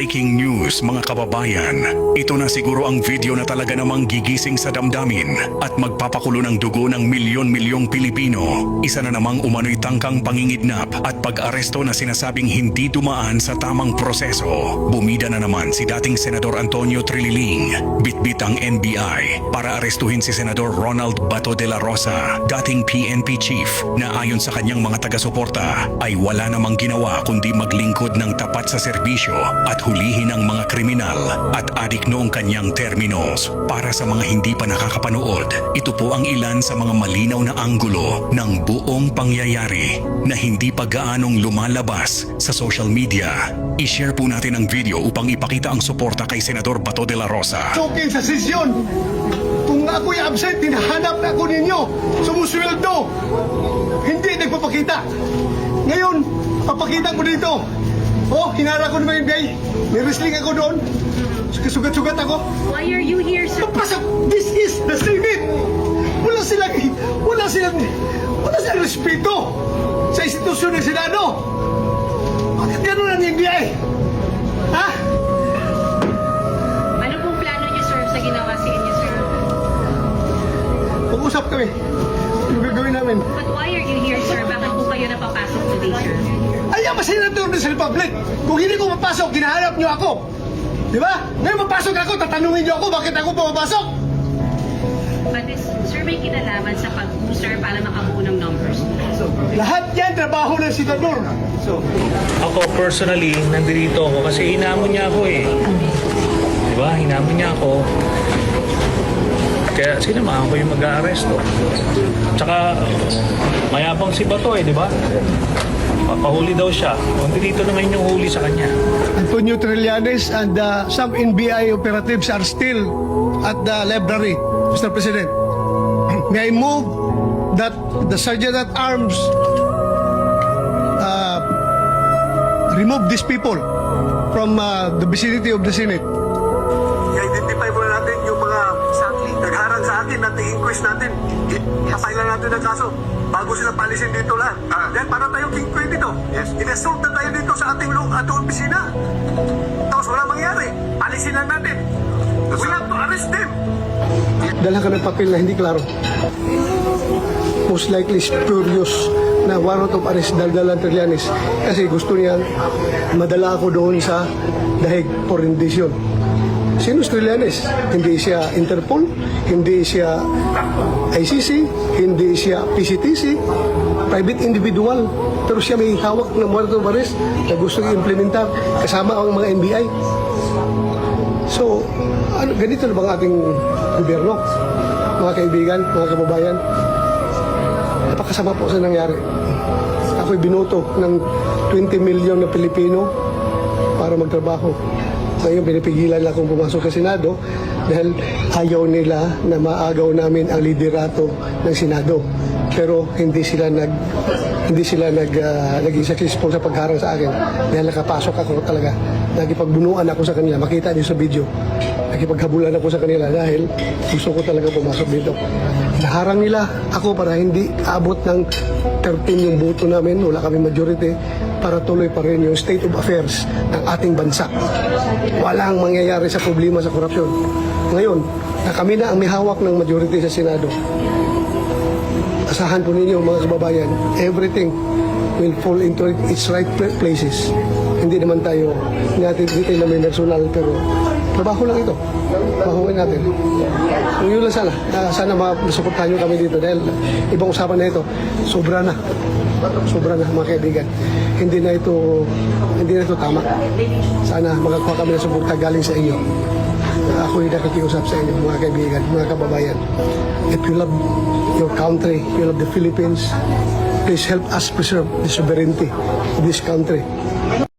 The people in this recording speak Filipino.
Breaking news mga kababayan. Ito na siguro ang video na talaga namang gigising sa damdamin at magpapakulo ng dugo ng milyon-milyong Pilipino. Isa na namang umano'y tangkang pangingidnap at pag-aresto na sinasabing hindi dumaan sa tamang proseso. Bumida na naman si dating Senador Antonio Trililing, bitbit ang NBI para arestuhin si Senador Ronald Bato de la Rosa, dating PNP chief na ayon sa kanyang mga taga-suporta ay wala namang ginawa kundi maglingkod ng tapat sa serbisyo at hulihin ang mga kriminal at adik noong kanyang terminos. Para sa mga hindi pa nakakapanood, ito po ang ilan sa mga malinaw na anggulo ng buong pangyayari na hindi pa gaanong lumalabas sa social media. I-share po natin ang video upang ipakita ang suporta kay Senador Bato de la Rosa. Choking sa sesyon. Kung ako'y absent, hinahanap na ako ninyo. Sumusweldo. Hindi nagpapakita. Ngayon, papakita ko dito. Oh, hinara ko naman yung biyay. May wrestling ako doon. Sugat-sugat ako. Why are you here, sir? Pasok! This is the Senate! Wala silang respeto sa institusyon ng Senado. Bakit gano'n ang NBI? Ha? Ano pong plano niyo, sir, sa ginawa sa inyo, sir? Pag-usap kami. Yung gagawin namin. But why are you here, sir? Bakit po kayo napapasok today, sir? Ayaw ba senator ng sa Republic? Kung hindi ko mapasok, ginahanap niyo ako. Di ba? Ngayon mapasok ako, tatanungin niyo ako bakit ako pumapasok. But is, sir, may kinalaman sa pag-user para makabuo ng numbers. Lahat yan, trabaho ng senador. Ako personally, nandito ako kasi hinamon niya ako eh. Diba? Hinamon niya ako. Kaya sinamahan ko yung mag-aaresto. Tsaka mayabang si Bato eh, di ba? Papahuli daw siya. Dito naman yung huli sa kanya. Antonio Trillanes and some NBI operatives are still at the library, Mr. President. May I move that the Sergeant at Arms remove these people from the vicinity of the Senate. I-identify muna natin yung mga nagharang sa atin at i-inquest natin. Kapailan natin ang kaso bago sila palisin dito lahat. Then para tayong king queen dito. Yes. In-assault na tayo dito sa ating opisina. Tapos wala mangyari. Palisin lang natin. We have to arrest them. Dala ka ng papel na hindi klaro. Most likely spurious na warrant of arrest daldalan Trillanes kasi gusto niya madala ako doon sa dahig for rendition. Sino si Trillanes? Hindi siya Interpol, hindi siya ICC, hindi siya PCTC, private individual. Pero siya may hawak ng warrant of arrest na gusto i-implementar kasama ang mga NBI. So, ganito na bang ating gobyerno? Mga kaibigan, mga kababayan, napakasama po sa nangyari. Ako'y binoto ng 20 million na Pilipino para magtrabaho. Ngayon, pinipigilan lang akong pumasok sa Senado dahil ayaw nila na maagaw namin ang liderato ng Senado. Pero hindi sila naging successful sa pagharang sa akin dahil nakapasok ako talaga. Nagipagbunuan ako sa kanila. Makita niyo sa video. Nakipaghabulan ako sa kanila dahil gusto ko talaga pumasok dito. Naharang nila ako para hindi abot ng 13 yung boto namin. Wala kami majority para tuloy pa rin yung state of affairs ng ating bansa. Walang mangyayari sa problema sa korupsyon. Ngayon, na kami na ang may hawak ng majority sa Senado. Asahan po ninyo mga kababayan, everything will fall into its right places. Hindi naman tayo, hindi tayo na may personal, pero trabaho lang ito. Trabahuin natin. Kung yun lang sana masuportahan nyo kami dito dahil ibang usapan na ito, sobra na mga kaibigan. Hindi na ito tama. Sana makakuha kami ng suporta galing sa inyo. Ako'y nakikiusap sa inyo, mga kaibigan, mga kababayan. If you love your country, you love the Philippines, please help us preserve the sovereignty of this country.